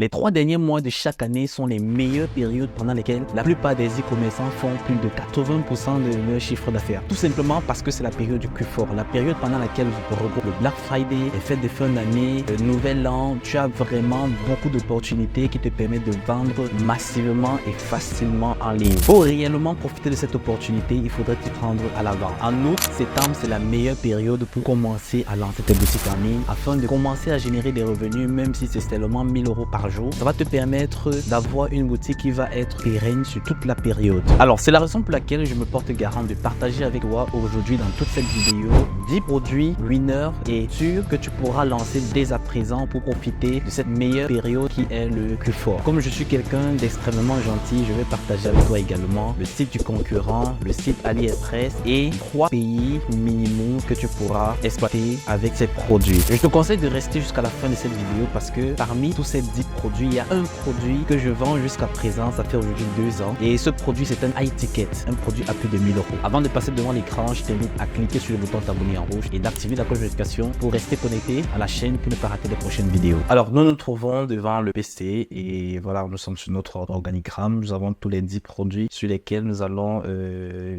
Les 3 derniers mois de chaque année sont les meilleures périodes pendant lesquelles la plupart des e-commerçants font plus de 80% de leur chiffre d'affaires. Tout simplement parce que c'est la période du Q4, la période pendant laquelle vous regroupez le Black Friday, les fêtes de fin d'année, le Nouvel An. Tu as vraiment beaucoup d'opportunités qui te permettent de vendre massivement et facilement en ligne. Pour réellement profiter de cette opportunité, il faudrait t'y prendre à l'avant. En août, septembre, c'est la meilleure période pour commencer à lancer tes boutiques en ligne afin de commencer à générer des revenus, même si c'est seulement 1 000 € par jour. Ça va te permettre d'avoir une boutique qui va être pérenne sur toute la période. Alors, c'est la raison pour laquelle je me porte garant de partager avec toi aujourd'hui dans toute cette vidéo 10 produits winners et sûrs que tu pourras lancer dès à présent pour profiter de cette meilleure période qui est le Q4. Comme je suis quelqu'un d'extrêmement gentil, je vais partager avec toi également le site du concurrent, le site AliExpress et 3 pays minimum que tu pourras exploiter avec ces produits. Je te conseille de rester jusqu'à la fin de cette vidéo parce que parmi tous ces 10 produits, il y a un produit que je vends jusqu'à présent, ça fait aujourd'hui 2 ans. Et ce produit, c'est un high ticket, un produit à plus de 1 000 €. Avant de passer devant l'écran, je t'invite à cliquer sur le bouton t'abonner en rouge et d'activer la cloche de notification pour rester connecté à la chaîne pour ne pas rater les prochaines vidéos. Alors, nous nous trouvons devant le PC et voilà, nous sommes sur notre organigramme. Nous avons tous les 10 produits sur lesquels nous allons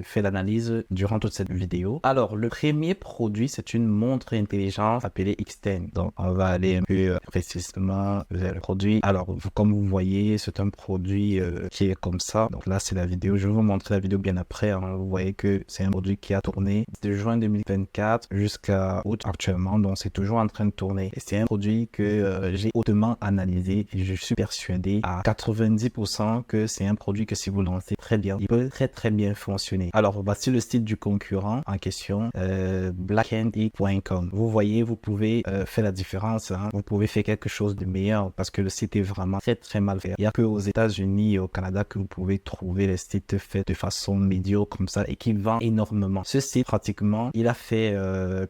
faire l'analyse durant toute cette vidéo. Alors, le premier produit, c'est une montre intelligente appelée X10. Donc, on va aller un peu précisément vers le produit. Alors, comme vous voyez, c'est un produit qui est comme ça. Donc là, c'est la vidéo. Je vais vous montrer la vidéo bien après. Hein. Vous voyez que c'est un produit qui a tourné de juin 2024 jusqu'à août actuellement. Donc, c'est toujours en train de tourner. Et c'est un produit que j'ai hautement analysé et je suis persuadé à 90% que c'est un produit que si vous lancez très bien, il peut très bien fonctionner. Alors, voici le site du concurrent en question, blackhandegg.com. Vous voyez, vous pouvez faire la différence. Hein. Vous pouvez faire quelque chose de meilleur parce que le site est vraiment très mal fait. Il n'y a que aux États-Unis et au Canada que vous pouvez trouver les sites faits de façon médiocre comme ça et qui vendent énormément. Ce site, pratiquement, il a fait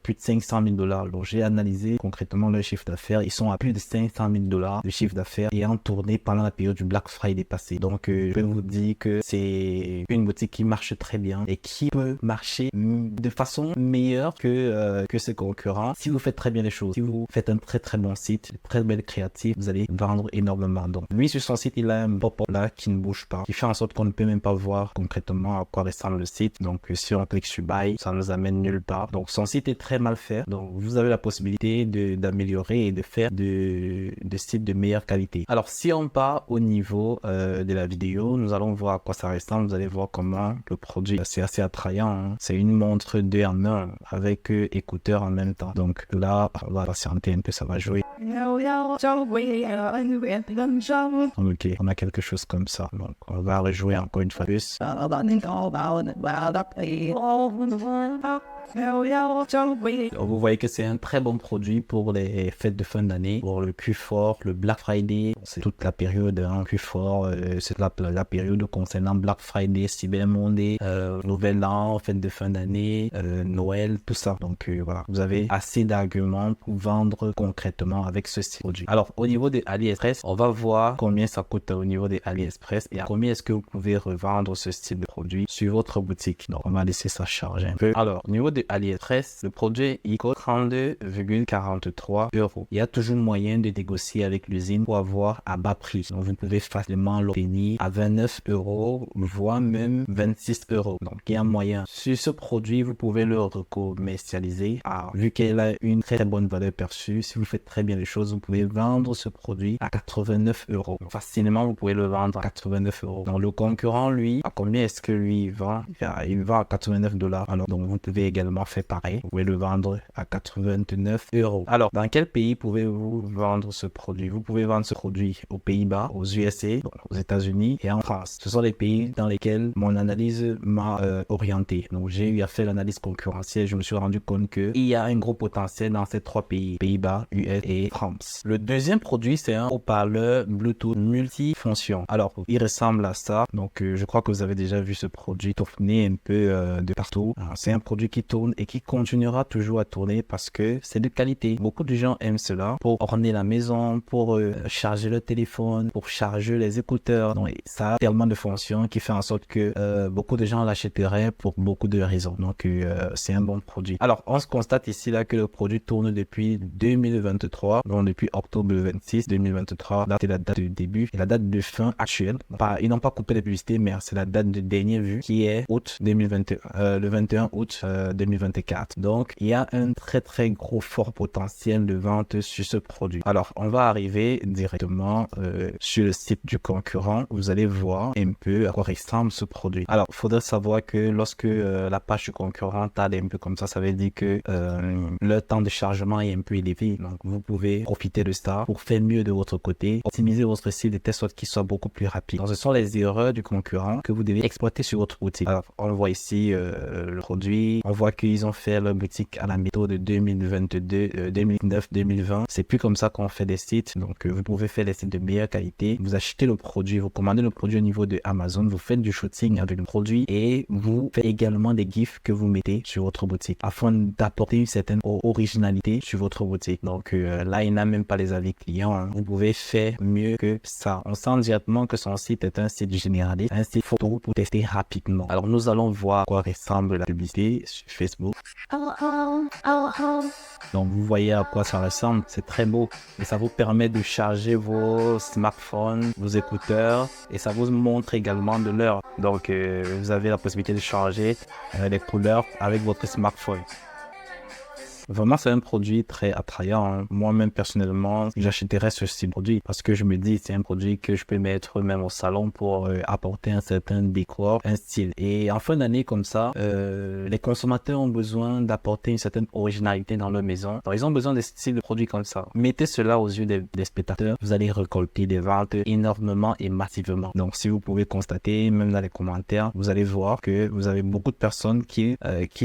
plus de 500 000 $. Donc, j'ai analysé concrètement leur chiffre d'affaires. Ils sont à plus de 500 000 $ de chiffre d'affaires et en tournée pendant la période du Black Friday passé. Donc, je peux vous dire que c'est une boutique qui marche très bien et qui peut marcher de façon meilleure que ses concurrents. Si vous faites très bien les choses, si vous faites un très bon site, très belle créatif, vous allez vendre énormément. Donc, lui, sur son site, il a un pop-up là qui ne bouge pas, qui fait en sorte qu'on ne peut même pas voir concrètement à quoi ressemble le site. Donc, si on clique sur Buy, ça nous amène nulle part. Donc, son site est très mal fait. Donc, vous avez la possibilité d'améliorer et de faire de sites de meilleure qualité. Alors, si on part au niveau de la vidéo, nous allons voir à quoi ça ressemble. Vous allez voir comment le produit, c'est assez attrayant. Hein. C'est une montre 2 en 1 avec écouteurs en même temps. Donc, là, on va patienter un peu, ça va jouer. Ok, on a quelque chose comme ça. Donc, on va rejouer encore une fois plus. Vous voyez que c'est un très bon produit pour les fêtes de fin d'année, pour le Q4, le Black Friday. C'est toute la période hein, Q4, c'est la période concernant Black Friday, Cyber Monday, Nouvel An, fête de fin d'année, Noël, tout ça. Donc voilà, vous avez assez d'arguments pour vendre concrètement avec ce produit. Alors au niveau de AliExpress, on va voir combien ça coûte au niveau de AliExpress et à combien est-ce que vous pouvez revendre ce style de produit sur votre boutique. Donc on va laisser ça charger un peu. Alors au niveau de AliExpress, le produit il coûte 32,43 €. Il y a toujours moyen de négocier avec l'usine pour avoir à bas prix. Donc vous pouvez facilement l'obtenir à 29 €, voire même 26 €. Donc il y a moyen. Sur ce produit, vous pouvez le recommercialiser. Vu qu'elle a une très bonne valeur perçue, si vous faites très bien les choses, vous pouvez vendre ce produit à 89 €. Donc, facilement, vous pouvez le vendre à 89 €. Donc le concurrent, lui, à combien est-ce que lui il vend? Il vend à 89 $. Alors donc vous pouvez également faire pareil. Vous pouvez le vendre à 89 €. Alors dans quel pays pouvez-vous vendre ce produit? Vous pouvez vendre ce produit aux Pays-Bas, aux USA, donc aux États-Unis et en France. Ce sont les pays dans lesquels mon analyse m'a orienté. Donc j'ai eu à faire l'analyse concurrentielle. Je me suis rendu compte qu'il y a un gros potentiel dans ces 3 pays, Pays-Bas, US et France. Le deuxième produit, c'est un haut-parleur Bluetooth multifonction. Alors il ressemble à ça. Donc je crois que vous avez déjà vu ce produit tourner un peu de partout. C'est un produit qui tourne et qui continuera toujours à tourner parce que c'est de qualité. Beaucoup de gens aiment cela pour orner la maison, pour charger le téléphone, pour charger les écouteurs. Donc ça a tellement de fonctions qui fait en sorte que beaucoup de gens l'achèteraient pour beaucoup de raisons. Donc c'est un bon produit. Alors on se constate ici là que le produit tourne depuis 2023, donc depuis octobre 26 2023. 2023. Là, c'est la date de début et la date de fin actuelle. Ils n'ont pas coupé les publicités, mais c'est la date de dernière vue qui est août 2021, le 21 août 2024. Donc, il y a un très très gros fort potentiel de vente sur ce produit. Alors, on va arriver directement sur le site du concurrent. Vous allez voir un peu à quoi ressemble ce produit. Alors, il faudrait savoir que lorsque la page du concurrent tarde un peu comme ça veut dire que le temps de chargement est un peu élevé. Donc, vous pouvez profiter de ça pour faire mieux de votre côté, optimiser votre site de telle sorte qu'il soit beaucoup plus rapide. Donc, ce sont les erreurs du concurrent que vous devez exploiter sur votre boutique. Alors, on voit ici le produit. On voit qu'ils ont fait leur boutique à la méthode de 2022, 2019-2020. C'est plus comme ça qu'on fait des sites. Donc, vous pouvez faire des sites de meilleure qualité. Vous achetez le produit, vous commandez le produit au niveau de Amazon, vous faites du shooting avec le produit et vous faites également des gifs que vous mettez sur votre boutique afin d'apporter une certaine originalité sur votre boutique. Donc, là, il n'a même pas les avis clients. Hein. Vous pouvez faire mieux que ça. On sent directement que son site est un site généraliste, un site photo pour tester rapidement. Alors, nous allons voir à quoi ressemble la publicité sur Facebook. Donc, vous voyez à quoi ça ressemble. C'est très beau. Et ça vous permet de charger vos smartphones, vos écouteurs. Et ça vous montre également de l'heure. Donc, vous avez la possibilité de changer les couleurs avec votre smartphone. Vraiment, c'est un produit très attrayant. Hein. Moi-même, personnellement, j'achèterais ce style de produit parce que je me dis c'est un produit que je peux mettre même au salon pour apporter un certain décor, un style. Et en fin d'année comme ça, les consommateurs ont besoin d'apporter une certaine originalité dans leur maison. Donc, ils ont besoin de styles de produits comme ça. Mettez cela aux yeux des spectateurs. Vous allez récolter des ventes énormément et massivement. Donc, si vous pouvez constater, même dans les commentaires, vous allez voir que vous avez beaucoup de personnes qui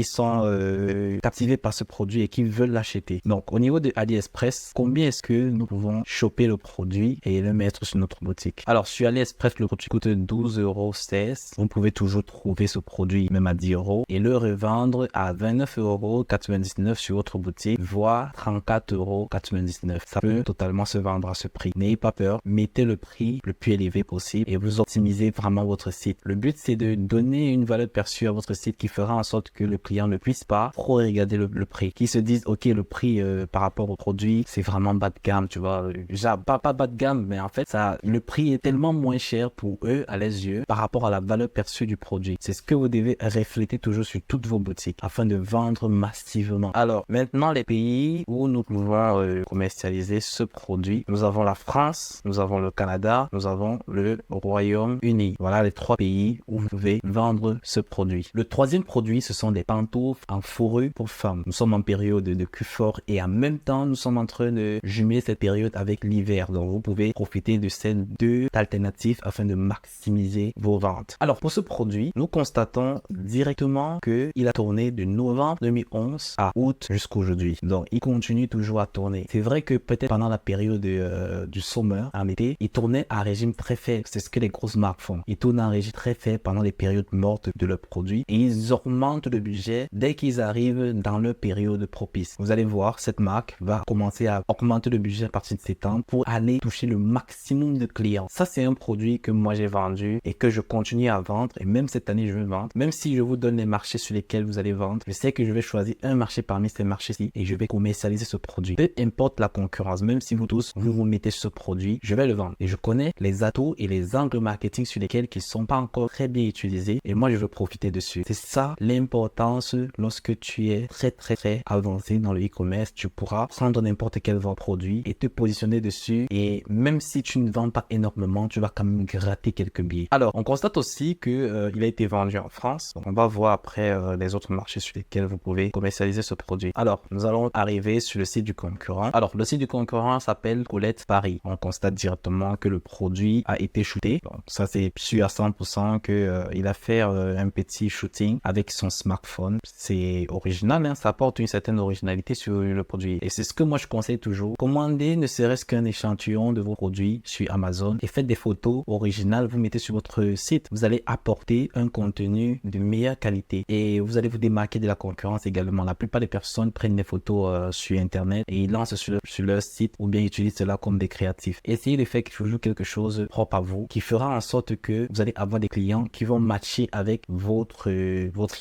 sont captivées par ce produit et qui veulent l'acheter. Donc, au niveau de AliExpress, combien est-ce que nous pouvons choper le produit et le mettre sur notre boutique? Alors, sur AliExpress, le produit coûte 12,16 €. Vous pouvez toujours trouver ce produit même à 10 € et le revendre à 29,99 € sur votre boutique, voire 34,99 €. Ça peut totalement se vendre à ce prix. N'ayez pas peur, mettez le prix le plus élevé possible et vous optimisez vraiment votre site. Le but, c'est de donner une valeur perçue à votre site qui fera en sorte que le client ne puisse pas trop regarder le prix, qui se disent ok, le prix par rapport au produit c'est vraiment bas de gamme, tu vois, déjà pas bas de gamme, mais en fait ça, le prix est tellement moins cher pour eux à les yeux par rapport à la valeur perçue du produit. C'est ce que vous devez refléter toujours sur toutes vos boutiques afin de vendre massivement. Alors maintenant, les pays où nous pouvons commercialiser ce produit, nous avons la France, nous avons le Canada, nous avons le Royaume-Uni. Voilà les 3 pays où vous pouvez vendre ce produit. Le troisième produit, ce sont des pantoufles en fourrure pour femmes. Nous sommes en période de Q4 et en même temps nous sommes en train de jumeler cette période avec l'hiver, donc vous pouvez profiter de ces 2 alternatives afin de maximiser vos ventes. Alors pour ce produit, nous constatons directement que il a tourné de novembre 2011 à août jusqu'aujourd'hui, donc il continue toujours à tourner. C'est vrai que peut-être pendant la période du summer en été, il tournait à régime très faible. C'est ce que les grosses marques font, ils tournent à régime très faible pendant les périodes mortes de leurs produits et ils augmentent le budget dès qu'ils arrivent dans leur période propice. Vous allez voir, cette marque va commencer à augmenter le budget à partir de septembre pour aller toucher le maximum de clients. Ça, c'est un produit que moi j'ai vendu et que je continue à vendre, et même cette année je vais vendre. Même si je vous donne les marchés sur lesquels vous allez vendre, je sais que je vais choisir un marché parmi ces marchés-ci et je vais commercialiser ce produit. Peu importe la concurrence, même si vous tous vous mettez sur ce produit, je vais le vendre. Et je connais les atouts et les angles marketing sur lesquels ils ne sont pas encore très bien utilisés et moi je veux profiter dessus. C'est ça l'importance lorsque tu es très avancé dans le e-commerce. Tu pourras prendre n'importe quel produit et te positionner dessus, et même si tu ne vends pas énormément, tu vas quand même gratter quelques billets. Alors on constate aussi que il a été vendu en France. Donc, on va voir après les autres marchés sur lesquels vous pouvez commercialiser ce produit. Alors nous allons arriver sur le site du concurrent. Alors le site du concurrent s'appelle Colette Paris. On constate directement que le produit a été shooté. Donc ça, c'est sûr à 100% que il a fait un petit shooting avec son smartphone. C'est original, hein, ça apporte une certaine originalité sur le produit. Et c'est ce que moi je conseille toujours. Commandez ne serait-ce qu'un échantillon de vos produits sur Amazon et faites des photos originales, vous mettez sur votre site. Vous allez apporter un contenu de meilleure qualité et vous allez vous démarquer de la concurrence également. La plupart des personnes prennent des photos sur internet et ils lancent sur leur site ou bien utilisent cela comme des créatifs. Essayez de faire toujours quelque chose propre à vous qui fera en sorte que vous allez avoir des clients qui vont matcher avec votre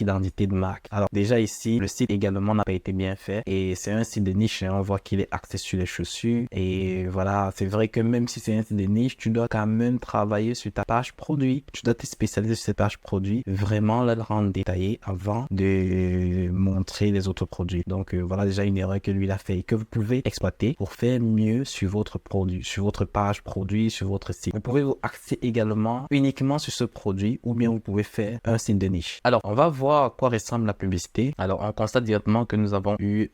identité de marque. Alors déjà ici, le site également n'a pas été bien bien fait et c'est un site de niche, hein. On voit qu'il est axé sur les chaussures et voilà, c'est vrai que même si c'est un site de niche, tu dois quand même travailler sur ta page produit. Tu dois te spécialiser sur cette page produit, vraiment la rendre détaillée avant de montrer les autres produits. Donc voilà déjà une erreur que lui il a fait et que vous pouvez exploiter pour faire mieux sur votre produit, sur votre page produit, sur votre site. Vous pouvez vous axer également uniquement sur ce produit ou bien vous pouvez faire un site de niche. Alors on va voir à quoi ressemble la publicité. Alors on constate directement que nous avons eu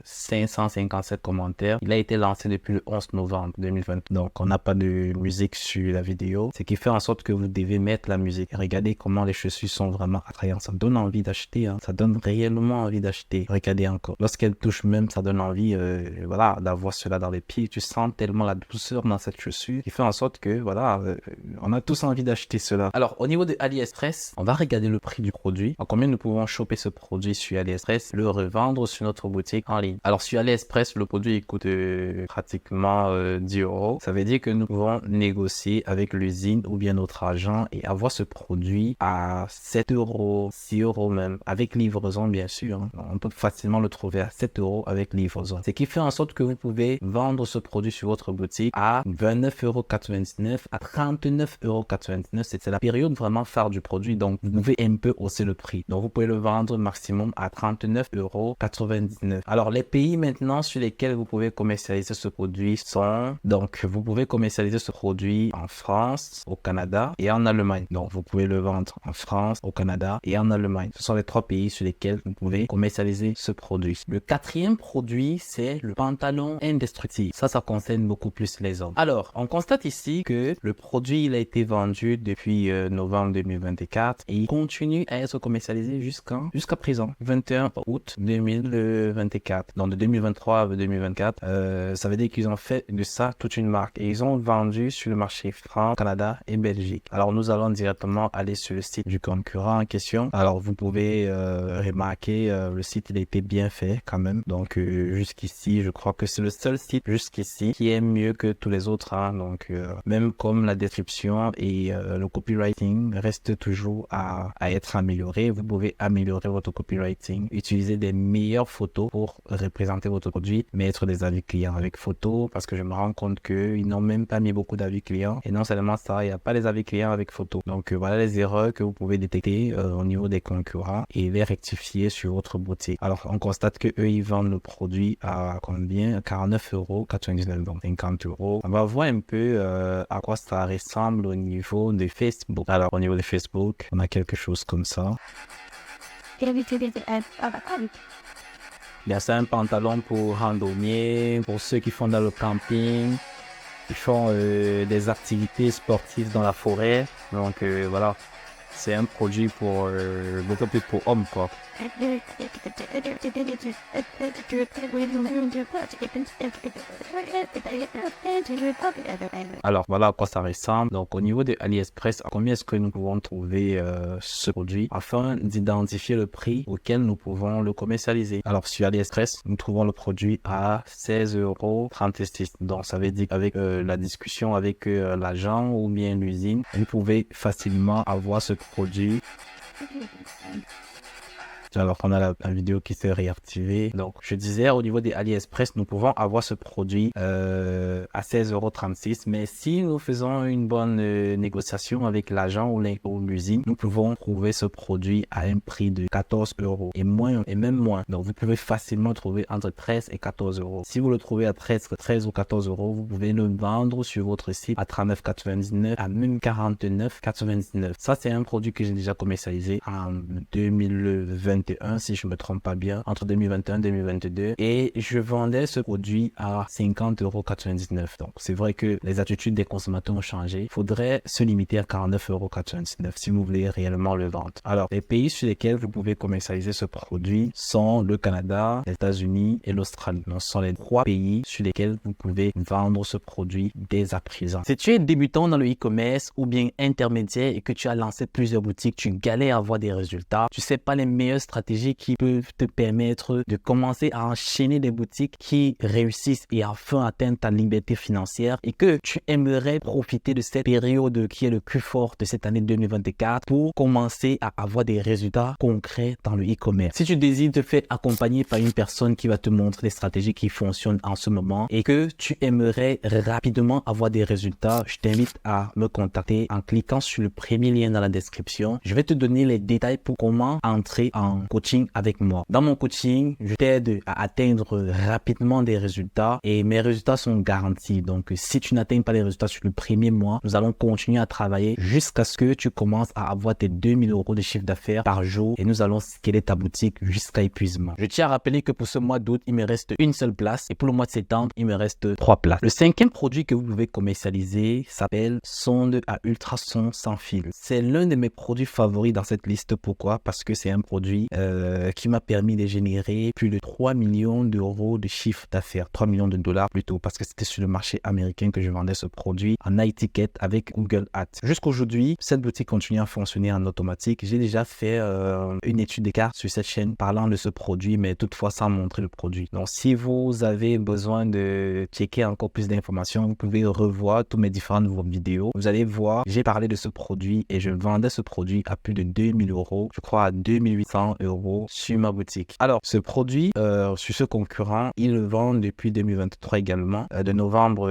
557 commentaires. Il a été lancé depuis le 11 novembre 2020. Donc on n'a pas de musique sur la vidéo, ce qui fait en sorte que vous devez mettre la musique. Regardez comment les chaussures sont vraiment attrayantes. Ça donne envie d'acheter, hein. Ça donne réellement envie d'acheter. Regardez encore. Lorsqu'elle touche même, ça donne envie voilà, d'avoir cela dans les pieds. Tu sens tellement la douceur dans cette chaussure qui fait en sorte que voilà, on a tous envie d'acheter cela. Alors au niveau de AliExpress, on va regarder le prix du produit. À combien nous pouvons choper ce produit sur AliExpress, le revendre sur notre boutique en ligne. Alors sur AliExpress, le produit il coûte pratiquement 10 euros. Ça veut dire que nous pouvons négocier avec l'usine ou bien notre agent et avoir ce produit à 7 euros, 6 euros même, avec livraison bien sûr. Hein. On peut facilement le trouver à 7 euros avec livraison. Ce qui fait en sorte que vous pouvez vendre ce produit sur votre boutique à 29,99 € à 39,99 €. C'est la période vraiment phare du produit, donc vous pouvez un peu hausser le prix. Donc vous pouvez le vendre maximum à 39,99 €. Alors les pays maintenant sur lesquels vous pouvez commercialiser ce produit sont, donc vous pouvez commercialiser ce produit en France, au Canada et en Allemagne. Donc vous pouvez le vendre en France, au Canada et en Allemagne. Ce sont les 3 pays sur lesquels vous pouvez commercialiser ce produit. Le 4e produit, c'est le pantalon indestructible. Ça concerne beaucoup plus les hommes. Alors, on constate ici que le produit, il a été vendu depuis novembre 2024 et il continue à être commercialisé jusqu'à présent, 21 août 2024. Donc de 2023 à 2024, ça veut dire qu'ils ont fait de ça toute une marque et ils ont vendu sur le marché France, Canada et Belgique. Alors nous allons directement aller sur le site du concurrent en question. Alors vous pouvez remarquer, le site il a été bien fait quand même. Donc jusqu'ici, je crois que c'est le seul site jusqu'ici qui est mieux que tous les autres. Hein. Donc même comme la description et le copywriting reste toujours à être amélioré. Vous pouvez améliorer votre copywriting, utiliser des meilleures photos pour représenter votre produit, mettre des avis clients avec photos parce que je me rends compte qu'ils n'ont même pas mis beaucoup d'avis clients et non seulement ça, il n'y a pas les avis clients avec photos. Donc voilà les erreurs que vous pouvez détecter au niveau des concurrents et les rectifier sur votre boutique. Alors on constate que eux ils vendent le produit à combien? 49,99 €, donc 50 €. On va voir un peu à quoi ça ressemble au niveau de Facebook. Alors au niveau de Facebook, on a quelque chose comme ça. Bien, c'est un pantalon pour randonnier, pour ceux qui font dans le camping, qui font des activités sportives dans la forêt. Donc voilà, c'est un produit pour beaucoup plus pour hommes quoi. Alors voilà à quoi ça ressemble. Donc au niveau de AliExpress, combien est-ce que nous pouvons trouver ce produit afin d'identifier le prix auquel nous pouvons le commercialiser. Alors sur AliExpress, nous trouvons le produit à 16,36 €. Donc ça veut dire qu'avec la discussion avec l'agent ou bien l'usine, vous pouvez facilement avoir ce produit. Alors qu'on a la vidéo qui s'est réactivée. Donc je disais au niveau des AliExpress, nous pouvons avoir ce produit à 16,36 €. Mais si nous faisons une bonne négociation avec l'agent ou l'usine, nous pouvons trouver ce produit à un prix de 14 € et moins et même moins. Donc vous pouvez facilement trouver entre 13 et 14 €. Si vous le trouvez à 13 ou 14 €, vous pouvez le vendre sur votre site à 39,99 € à même 49,99 €. Ça c'est un produit que j'ai déjà commercialisé en 2021 si je me trompe pas bien, entre 2021 et 2022 et je vendais ce produit à 50,99 €. Donc c'est vrai que les attitudes des consommateurs ont changé. Il faudrait se limiter à 49,99 € si vous voulez réellement le vendre. Alors les pays sur lesquels vous pouvez commercialiser ce produit sont le Canada, les États-Unis et l'Australie. Donc ce sont les 3 pays sur lesquels vous pouvez vendre ce produit dès à présent. Si tu es débutant dans le e-commerce ou bien intermédiaire et que tu as lancé plusieurs boutiques, tu galères à avoir des résultats, tu sais pas les meilleures stratégies stratégies qui peuvent te permettre de commencer à enchaîner des boutiques qui réussissent et enfin atteindre ta liberté financière et que tu aimerais profiter de cette période qui est le Q4 de cette année 2024 pour commencer à avoir des résultats concrets dans le e-commerce. Si tu désires te faire accompagner par une personne qui va te montrer les stratégies qui fonctionnent en ce moment et que tu aimerais rapidement avoir des résultats, je t'invite à me contacter en cliquant sur le premier lien dans la description. Je vais te donner les détails pour comment entrer en coaching avec moi. Dans mon coaching, je t'aide à atteindre rapidement des résultats et mes résultats sont garantis. Donc, si tu n'atteins pas les résultats sur le premier mois, nous allons continuer à travailler jusqu'à ce que tu commences à avoir tes 2000 € de chiffre d'affaires par jour et nous allons scaler ta boutique jusqu'à épuisement. Je tiens à rappeler que pour ce mois d'août, il me reste une seule place et pour le mois de septembre, il me reste 3 places. Le cinquième produit que vous pouvez commercialiser s'appelle sonde à ultrasons sans fil. C'est l'un de mes produits favoris dans cette liste. Pourquoi? Parce que c'est un produit qui m'a permis de générer plus de 3 millions d'euros de chiffre d'affaires. 3 millions de dollars plutôt, parce que c'était sur le marché américain que je vendais ce produit en high ticket avec Google Ads. Jusqu'aujourd'hui, cette boutique continue à fonctionner en automatique. J'ai déjà fait une étude des cas sur cette chaîne parlant de ce produit, mais toutefois sans montrer le produit. Donc, si vous avez besoin de checker encore plus d'informations, vous pouvez revoir toutes mes différentes vidéos. Vous allez voir, j'ai parlé de ce produit et je vendais ce produit à plus de 2000 €, je crois à 2800 € sur ma boutique. Alors, ce produit, sur ce concurrent, il le vend depuis 2023 également, de novembre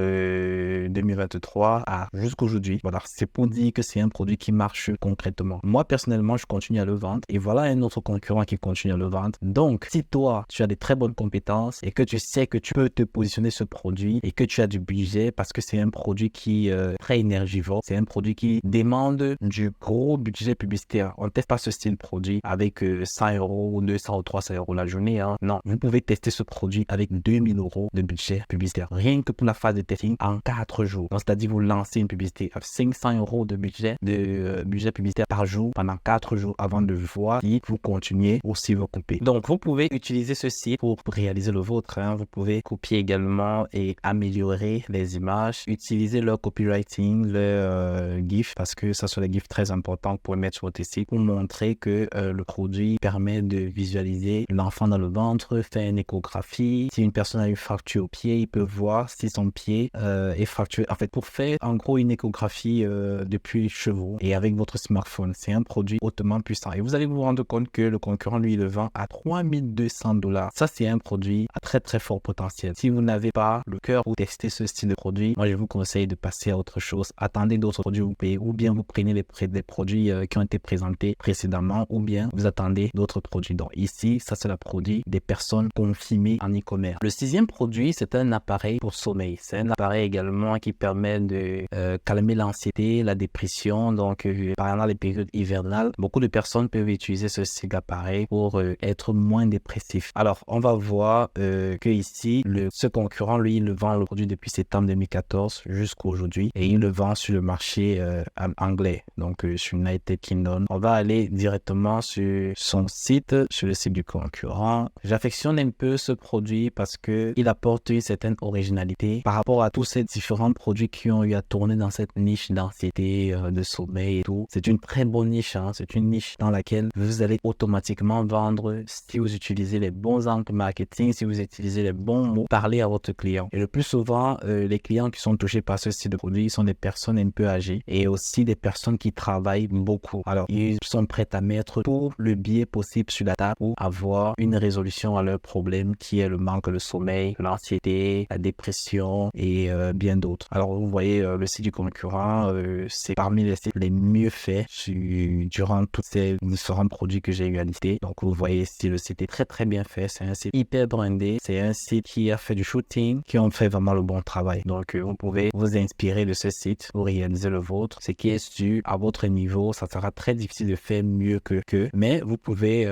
2023 à jusqu'aujourd'hui. Voilà, c'est pour dire que c'est un produit qui marche concrètement. Moi, personnellement, je continue à le vendre et voilà un autre concurrent qui continue à le vendre. Donc, si toi, tu as des très bonnes compétences et que tu sais que tu peux te positionner ce produit et que tu as du budget parce que c'est un produit qui est très énergivore, c'est un produit qui demande du gros budget publicitaire. On ne teste pas ce style de produit avec 100 € ou 200 ou 300 € la journée. Non, vous pouvez tester ce produit avec 2000 € de budget publicitaire. Rien que pour la phase de testing en 4 jours. Donc, c'est-à-dire vous lancez une publicité à 500 € de budget publicitaire par jour pendant 4 jours avant de voir si vous continuez ou si vous coupez. Donc, vous pouvez utiliser ce site pour réaliser le vôtre. Vous pouvez copier également et améliorer les images, utiliser leur copywriting, leur GIF, parce que ça sont des GIFs très importants pour mettre sur votre site pour montrer que le produit permet de visualiser l'enfant dans le ventre, faire une échographie. Si une personne a une fracture au pied, il peut voir si son pied est fracturé. En fait, pour faire en gros une échographie depuis chez vous et avec votre smartphone, c'est un produit hautement puissant. Et vous allez vous rendre compte que le concurrent, lui, le vend à 3200 $. Ça, c'est un produit à très très fort potentiel. Si vous n'avez pas le cœur pour tester ce style de produit, moi, je vous conseille de passer à autre chose. Attendez d'autres produits vous payez, ou bien vous prenez des produits qui ont été présentés précédemment, ou bien vous attendez d'autres produits. Donc ici, ça c'est le produit des personnes confirmées en e-commerce. Le sixième produit, c'est un appareil pour sommeil. C'est un appareil également qui permet de calmer l'anxiété, la dépression. Donc pendant les périodes hivernales, beaucoup de personnes peuvent utiliser ce style d'appareil pour être moins dépressif. Alors on va voir que ici, ce concurrent, lui, il vend le produit depuis septembre 2014 jusqu'à aujourd'hui et il le vend sur le marché anglais, donc sur United Kingdom. On va aller directement sur son site, sur le site du concurrent. J'affectionne un peu ce produit parce que il apporte une certaine originalité par rapport à tous ces différents produits qui ont eu à tourner dans cette niche d'anxiété, de sommeil et tout. C'est une très bonne niche, c'est une niche dans laquelle vous allez automatiquement vendre si vous utilisez les bons angles marketing, si vous utilisez les bons mots, parler à votre client. Et le plus souvent, les clients qui sont touchés par ce style de produit sont des personnes un peu âgées et aussi des personnes qui travaillent beaucoup. Alors, ils sont prêts à mettre tout le billet possible sur la table pour avoir une résolution à leur problème qui est le manque de sommeil, l'anxiété, la dépression et bien d'autres. Alors, vous voyez, le site du concurrent, c'est parmi les sites les mieux faits durant tous ces différents produits que j'ai eu à lister. Donc, vous voyez ici, le site est très très bien fait. C'est un site hyper brandé. C'est un site qui a fait du shooting, qui ont fait vraiment le bon travail. Donc, vous pouvez vous inspirer de ce site pour réaliser le vôtre. Ce qui est sûr, à votre niveau, ça sera très difficile de faire mieux que, mais vous pouvez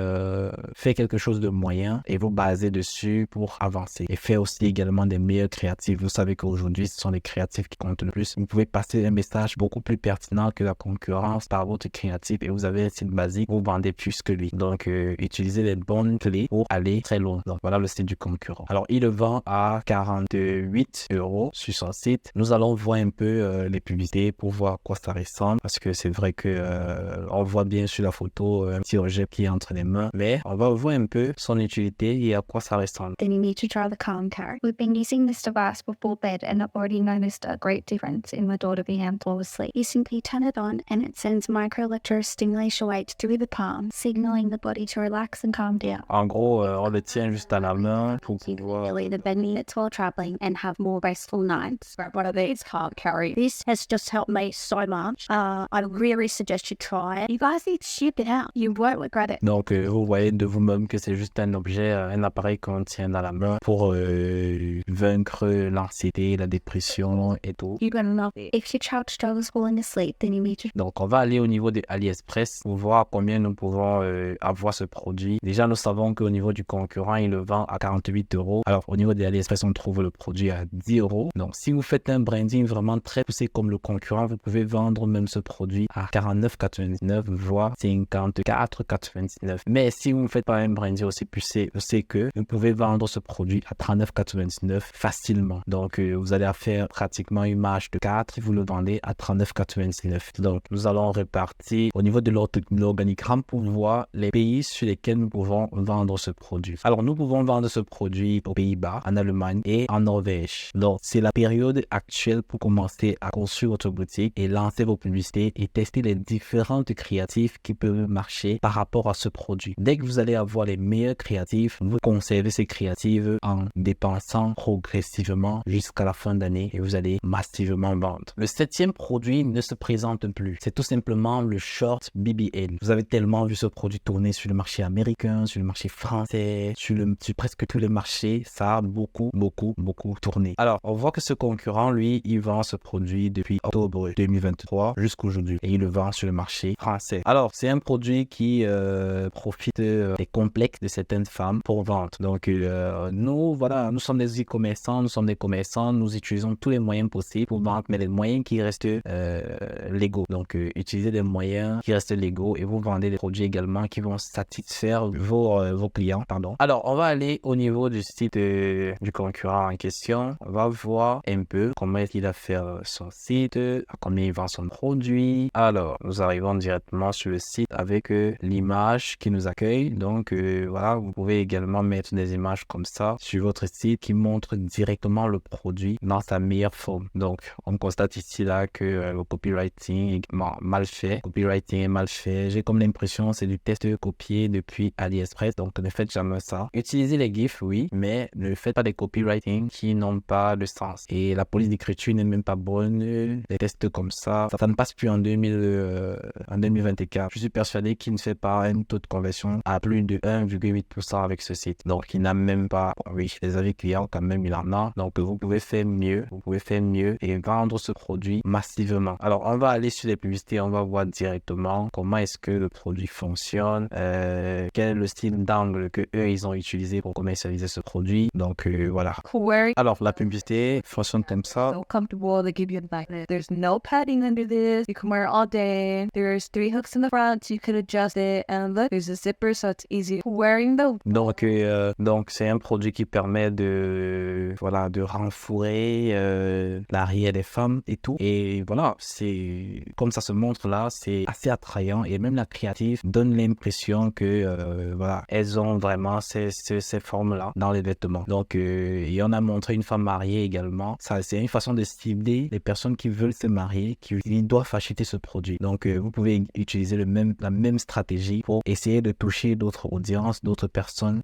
faire quelque chose de moyen et vous baser dessus pour avancer et faire aussi également des meilleurs créatifs. Vous savez qu'aujourd'hui, ce sont les créatifs qui comptent le plus. Vous pouvez passer un message beaucoup plus pertinent que la concurrence par votre créatif et vous avez un site basique, vous vendez plus que lui. Donc, utilisez les bonnes clés pour aller très loin. Donc, voilà le site du concurrent. Alors, il le vend à 48 € sur son site. Nous allons voir un peu les publicités pour voir à quoi ça ressemble parce que c'est vrai que on voit bien sur la photo un petit objet qui est en entre les mains, mais on va voir un peu son utilité et à quoi ça ressemble. Then you need to try the Calm Carry. We've been using this device before bed and I've already noticed a great difference in my daughter being able to fall asleep. You simply turn it on and it sends microelectrostimulation waves through the palm, signaling the body to relax and calm down. En gros, on le tient juste à la main pour You pouvoir... can the bed minutes while traveling and have more restful nights. Grab one of these, Calm Carry. This has just helped me so much. I really suggest you try it. You guys need to ship it out. You won't regret it. Donc, vous voyez de vous-même que c'est juste un objet, un appareil qu'on tient dans la main pour vaincre l'anxiété, la dépression et tout. You're gonna love it. If your child struggles falling asleep, then you need to... Donc, on va aller au niveau de AliExpress pour voir combien nous pouvons avoir ce produit. Déjà, nous savons qu'au niveau du concurrent, il le vend à 48 €. Alors, au niveau de AliExpress, on trouve le produit à 10 €. Donc, si vous faites un branding vraiment très poussé comme le concurrent, vous pouvez vendre même ce produit à 49,99 €, voire 54,99 €. Mais si vous ne faites pas un branding aussi poussé, c'est que vous pouvez vendre ce produit à 39,99 € facilement. Donc, vous allez faire pratiquement une marge de 4 et vous le vendez à 39,99 €. Donc, nous allons répartir au niveau de l'organigramme pour voir les pays sur lesquels nous pouvons vendre ce produit. Alors, nous pouvons vendre ce produit aux Pays-Bas, en Allemagne et en Norvège. Donc, c'est la période actuelle pour commencer à construire votre boutique et lancer vos publicités et tester les différentes créatives qui peuvent marcher par rapport à ce produit. Dès que vous allez avoir les meilleurs créatifs, vous conservez ces créatives en dépensant progressivement jusqu'à la fin d'année et vous allez massivement vendre. Le 7e produit ne se présente plus. C'est tout simplement le short BBL. Vous avez tellement vu ce produit tourner sur le marché américain, sur le marché français, sur presque tous les marchés. Ça a beaucoup tourné. Alors, on voit que ce concurrent, lui, il vend ce produit depuis octobre 2023 jusqu'aujourd'hui et il le vend sur le marché français. Alors, c'est un produit qui profite des complexes de certaines femmes pour vendre. Donc, nous sommes des e-commerçants, nous utilisons tous les moyens possibles pour vendre, mais les moyens qui restent légaux. Donc, utilisez des moyens qui restent légaux et vous vendez des produits également qui vont satisfaire vos clients. Alors, on va aller au niveau du site du concurrent en question. On va voir un peu comment est-ce qu'il a fait son site, à combien il vend son produit. Alors, nous arrivons directement sur le site avec l'image qui nous accueille. Donc, voilà, vous pouvez également mettre des images comme ça sur votre site qui montrent directement le produit dans sa meilleure forme. Donc, on constate ici là que le copywriting est mal fait. J'ai comme l'impression que c'est du test copié depuis AliExpress. Donc, ne faites jamais ça. Utilisez les GIFs, oui, mais ne faites pas des copywriting qui n'ont pas de sens. Et la police d'écriture n'est même pas bonne. Les tests comme ça ne passe plus en 2024. Je suis persuadé qu'il ne fait pas un taux de conversion à plus de 1,8% avec ce site. Donc, il n'a même pas, oui, les avis clients quand même, il en a. Donc, vous pouvez faire mieux et vendre ce produit massivement. Alors, on va aller sur les publicités, on va voir directement comment est-ce que le produit fonctionne, quel est le style d'angle que eux ils ont utilisé pour commercialiser ce produit. Donc, voilà. Alors, la publicité fonctionne comme ça. So comfortable, they give you like there's no padding under this. You can wear it all day. There's 3 hooks in the front, so you can adjust it, and look, there's a zipper, so it's easy wearing though. Donc c'est un produit qui permet de renflouer l'arrière des femmes et tout. Et voilà, c'est comme ça se montre là, c'est assez attrayant et même la créative donne l'impression que elles ont vraiment ces formes là dans les vêtements. Donc et on a montré une femme mariée également. Ça, c'est une façon de cibler les personnes qui veulent se marier, qui doivent acheter ce produit. Donc vous pouvez utiliser la même stratégie pour essayer de toucher d'autres audiences, d'autres personnes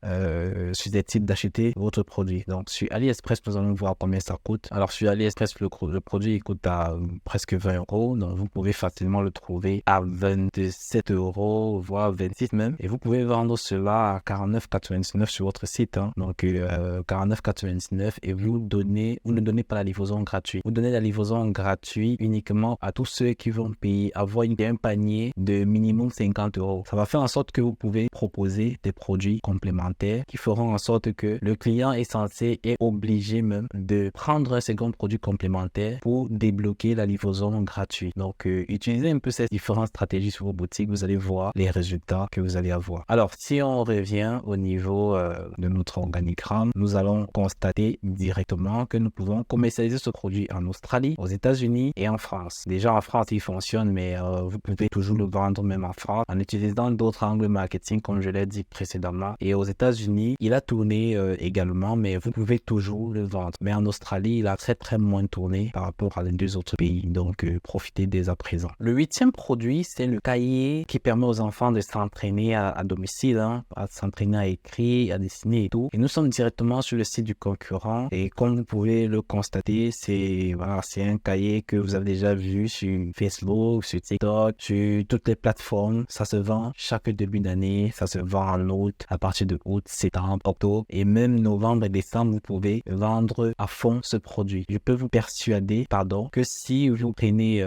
susceptibles d'acheter votre produit. Donc sur AliExpress, nous allons voir combien ça coûte. Alors sur AliExpress, le produit il coûte à presque 20 €. Donc vous pouvez facilement le trouver à 27 €, voire 26 même. Et vous pouvez vendre cela à 49,99 € sur votre site. Donc 49,99 € et vous ne donnez pas la livraison gratuite. Vous donnez la livraison gratuite uniquement à tous ceux qui vont payer, avoir un panier de minimum 50 €. Ça va faire en sorte que vous pouvez proposer des produits complémentaires qui feront en sorte que le client est censé et obligé même de prendre un second produit complémentaire pour débloquer la livraison gratuite. Donc, utilisez un peu ces différentes stratégies sur vos boutiques, vous allez voir les résultats que vous allez avoir. Alors, si on revient au niveau de notre organigramme, nous allons constater directement que nous pouvons commercialiser ce produit en Australie, aux États-Unis et en France. Déjà en France, il fonctionne, mais vous pouvez toujours le vendre même en France en utilisant d'autres autre angle marketing, comme je l'ai dit précédemment. Et aux États-Unis, il a tourné également, mais vous pouvez toujours le vendre. Mais en Australie, il a très moins tourné par rapport à les 2 autres pays. Donc, profitez dès à présent. Le 8e produit, c'est le cahier qui permet aux enfants de s'entraîner à domicile, à s'entraîner à écrire, à dessiner et tout. Et nous sommes directement sur le site du concurrent. Et comme vous pouvez le constater, c'est un cahier que vous avez déjà vu sur Facebook, sur TikTok, sur toutes les plateformes. Ça se vend chaque début d'année. Ça se vend en août, à partir de août, septembre, octobre. Et même novembre et décembre, vous pouvez vendre à fond ce produit. Je peux vous persuader, que si vous prenez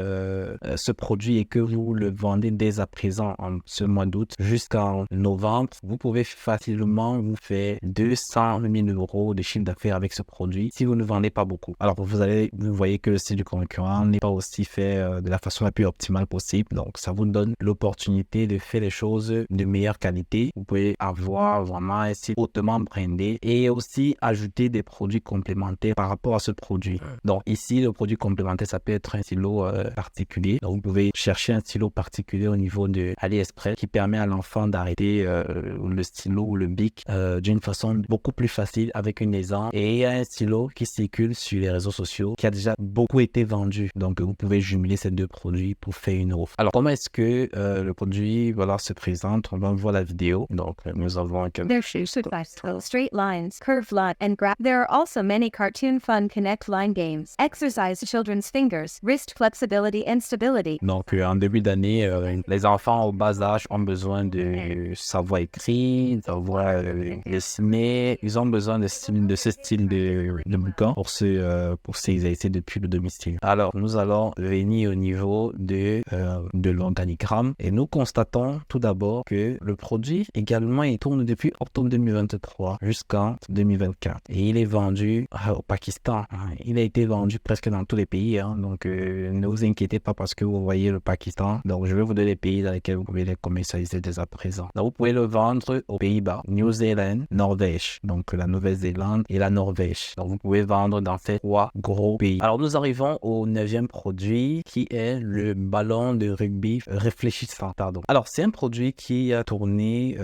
ce produit et que vous le vendez dès à présent en ce mois d'août jusqu'en novembre, vous pouvez facilement vous faire 200 000 € de chiffre d'affaires avec ce produit si vous ne vendez pas beaucoup. Alors vous voyez que le site du concurrent n'est pas aussi fait de la façon la plus optimale possible. Donc ça vous donne l'opportunité de faire les choses de meilleure qualité. Vous pouvez avoir vraiment un site hautement brandé et aussi ajouter des produits complémentaires par rapport à ce produit. Donc ici, le produit complémentaire, ça peut être un stylo particulier. Donc vous pouvez chercher un stylo particulier au niveau de AliExpress qui permet à l'enfant d'arrêter le stylo ou le bic d'une façon beaucoup plus facile avec une aisance. Et il y a un stylo qui circule sur les réseaux sociaux qui a déjà beaucoup été vendu. Donc vous pouvez jumeler ces 2 produits pour faire une offre. Alors comment est-ce que le produit se présente? On va voir la vidéo. Donc nous avons Their shoes with straight lines, curved line, and There are also many cartoon fun connect line games. Exercise children's fingers, wrist flexibility and stability. Donc en début d'année, les enfants au bas âge ont besoin de savoir écrire, savoir dessiner. Ils ont besoin de ce style de bouquin pour s'exercer depuis le domicile. Alors nous allons venir au niveau de l'organigramme et nous constatons tout d'abord que le produit également il tourne depuis octobre 2023 jusqu'en 2024 et il est vendu au Pakistan. Il a été vendu presque dans tous les pays, donc ne vous inquiétez pas parce que vous voyez le Pakistan. Donc je vais vous donner les pays dans lesquels vous pouvez les commercialiser dès à présent. Donc vous pouvez le vendre aux Pays-Bas, Nouvelle-Zélande, Norvège, donc la Nouvelle-Zélande et la Norvège. Donc vous pouvez vendre dans ces 3 gros pays. Alors nous arrivons au 9e produit qui est le ballon de rugby réfléchissant. Alors c'est un produit qui a tourné,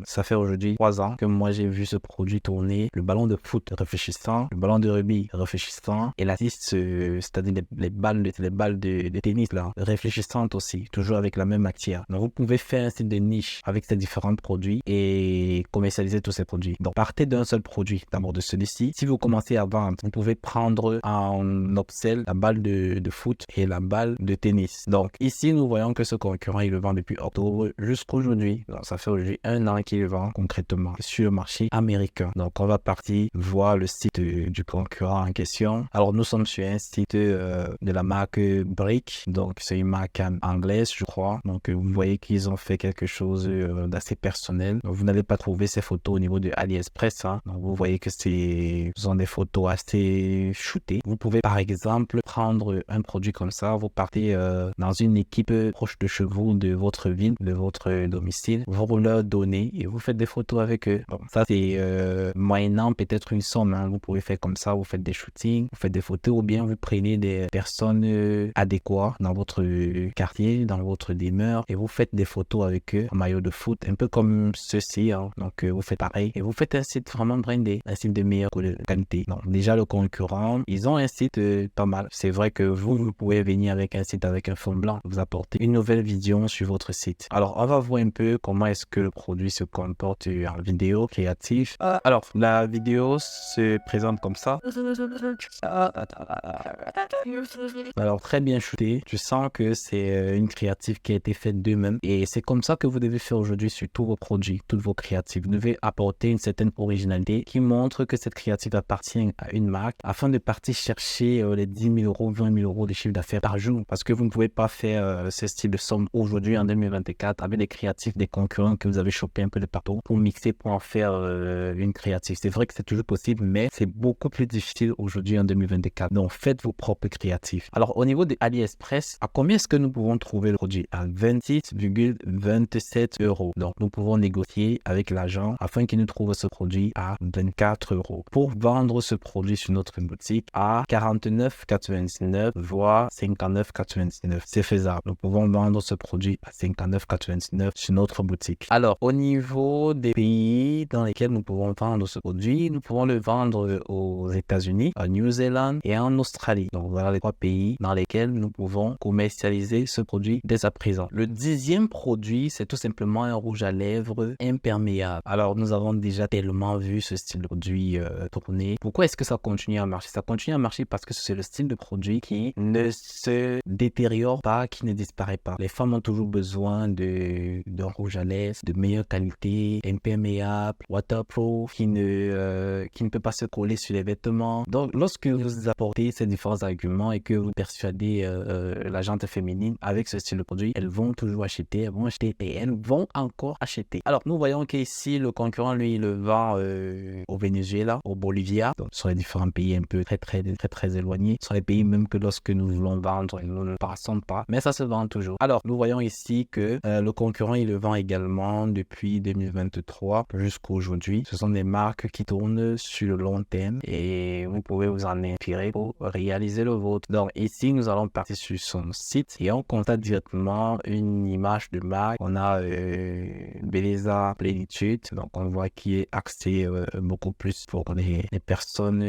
ça fait aujourd'hui 3 ans que moi j'ai vu ce produit tourner. Le ballon de foot réfléchissant, le ballon de rugby réfléchissant et la c'est-à-dire les balles de tennis là, réfléchissantes aussi, toujours avec la même matière. Donc vous pouvez faire un site de niche avec ces différents produits et commercialiser tous ces produits. Donc partez d'un seul produit, d'abord de celui-ci. Si vous commencez à vendre, vous pouvez prendre en upsell la balle de foot et la balle de tennis. Donc ici nous voyons que ce concurrent il le vend depuis octobre jusqu'à aujourd'hui. Donc ça fait aujourd'hui 1 an qu'il le vend concrètement sur le marché américain. Donc on va partir voir le site du concurrent en question. Alors nous sommes sur un site de la marque Brick. Donc c'est une marque anglaise je crois. Donc vous voyez qu'ils ont fait quelque chose d'assez personnel. Donc, vous n'allez pas trouver ces photos au niveau de AliExpress. Donc vous voyez que ce sont des photos assez shootées. Vous pouvez par exemple prendre un produit comme ça. Vous partez dans une équipe proche de chez vous, de votre ville, de votre domicile. Vous leur donnez et vous faites des photos avec eux. Bon, ça c'est moyennant peut-être une somme. Vous pouvez faire comme ça. Vous faites des shootings, vous faites des photos ou bien vous prenez des personnes adéquates dans votre quartier, dans votre demeure et vous faites des photos avec eux en maillot de foot, un peu comme ceci. Donc vous faites pareil et vous faites un site vraiment brandé, un site de meilleure qualité. Donc déjà le concurrent, ils ont un site pas mal. C'est vrai que vous pouvez venir avec un site avec un fond blanc, vous apporter une nouvelle vision sur votre site. Alors on va voir un peu comment est-ce que le produit se comporte en vidéo créative. Alors la vidéo se présente comme ça. Alors très bien shooté. Je sens que c'est une créative qui a été faite d'eux-mêmes et c'est comme ça que vous devez faire aujourd'hui sur tous vos produits, toutes vos créatives. Vous devez apporter une certaine originalité qui montre que cette créative appartient à une marque afin de partir chercher les 10 000 €, 20 000 € de chiffre d'affaires par jour parce que vous ne pouvez pas faire ce style de somme aujourd'hui en 2024 avec des créatifs des concurrents que vous avez chopé un peu de partout pour mixer, pour en faire une créative. C'est vrai que c'est toujours possible mais c'est beaucoup plus difficile aujourd'hui en 2024. Donc faites vos propres créatifs. Alors au niveau de AliExpress, à combien est-ce que nous pouvons trouver le produit? À 26,27 €. Donc nous pouvons négocier avec l'agent afin qu'il nous trouve ce produit à 24 €. Pour vendre ce produit sur notre boutique à 49,99 voire 59,99. C'est faisable. Nous pouvons vendre ce produit à 59,99 sur notre boutique. Alors, au niveau des pays dans lesquels nous pouvons vendre ce produit, nous pouvons le vendre aux États-Unis, à New Zealand et en Australie. Donc, voilà les 3 pays dans lesquels nous pouvons commercialiser ce produit dès à présent. Le 10e produit, c'est tout simplement un rouge à lèvres imperméable. Alors, nous avons déjà tellement vu ce style de produit tourner. Pourquoi est-ce que ça continue à marcher? Ça continue à marcher parce que c'est le style de produit qui ne se détériore pas, qui ne disparaît pas. Les femmes ont toujours besoin d'un rouge à lèvres de meilleure qualité, imperméable, waterproof, qui ne peut pas se coller sur les vêtements. Donc, lorsque vous apportez ces différents arguments et que vous persuadez la gente féminine avec ce style de produit, elles vont toujours acheter, elles vont acheter et elles vont encore acheter. Alors, nous voyons qu'ici, le concurrent, lui, il le vend au Venezuela, au Bolivia, donc sur les différents pays un peu très éloignés, sur les pays même que lorsque nous voulons vendre, nous ne passons pas, mais ça se vend toujours. Alors, nous voyons ici que le concurrent, il le vend également depuis 2023 jusqu'à aujourd'hui. Ce sont des marques qui tournent sur le long terme et vous pouvez vous en inspirer pour réaliser le vôtre. Donc, ici, nous allons partir sur son site et on constate directement une image de marque. On a Belleza Plénitude, donc on voit qu'il est axé beaucoup plus pour les personnes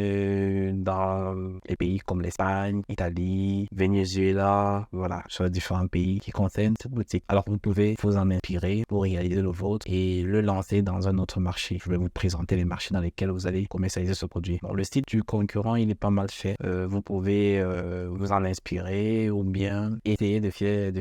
dans les pays comme l'Espagne, Italie, Venezuela, voilà, sur les différents pays qui concernent cette boutique. Alors, vous pouvez vous en inspirer pour réaliser le vôtre et le lancer dans un autre marché. Je vais vous présenter les marchés dans lesquels vous allez commercialiser ce produit. Bon, le site du concurrent, il est pas mal fait. Vous pouvez vous en inspirer ou bien essayer de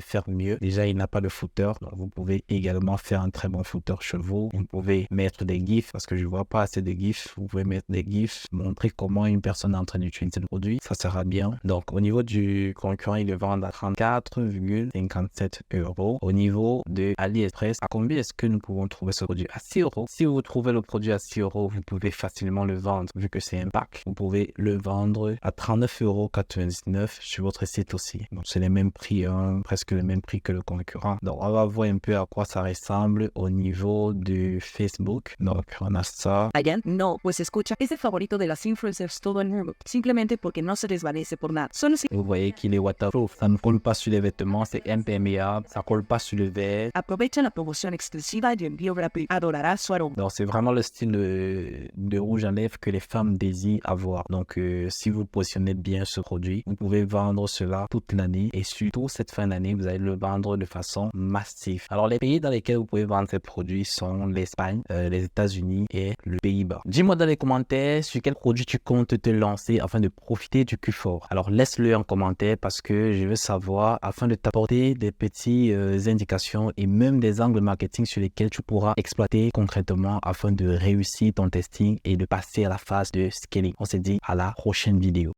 faire mieux. Déjà, il n'a pas de footer, donc vous pouvez également faire un très bon footer chez vous. Vous pouvez mettre des gifs, parce que je vois pas assez de gifs. Vous pouvez mettre des gifs, montrer comment une personne est en train d'utiliser le produit. Ça sera bien. Donc, au niveau du concurrent, il le vend à 34,57 €. Au niveau de AliExpress, à combien est-ce que nous pouvons trouver ce produit? À 6 €. Si vous trouvez le produit à 6 €, vous pouvez facilement le vendre, vu que c'est un pack. Vous pouvez le vendre à 39,99 € sur votre site aussi. Donc, c'est les mêmes prix, presque le même prix que le concurrent. Donc, on va voir un peu à quoi ça ressemble au niveau de Facebook. Donc, on a ça. Allá no, pues escucha, es el favorito de las influencers todo el mundo, simplemente porque no se desvanece por nada. Solo si Vous voyez qu'il est waterproof. Ça ne colle pas sur les vêtements, c'est imperméable. Ça colle pas sur le verre. aprovecha la promoción exclusiva y envío gratuito. Adorarás su aroma. Donc, c'est vraiment le style de rouge à lèvres que les femmes désirent avoir. Donc, si vous positionnez bien ce produit, vous pouvez vendre cela toute l'année et surtout cette fin d'année, vous allez le vendre de façon massive. Alors, les pays dans lesquels vous pouvez vendre ces produits sont l'Espagne, les États-Unis et le Pays-Bas. Dis-moi dans les commentaires sur quel produit tu comptes te lancer afin de profiter du Q4. Alors, laisse-le en commentaire parce que je veux savoir afin de t'apporter des petites indications et même des angles marketing sur lesquels tu pourras exploiter concrètement afin de réussir ton testing et de passer à la phase de scaling. On se dit à la prochaine vidéo.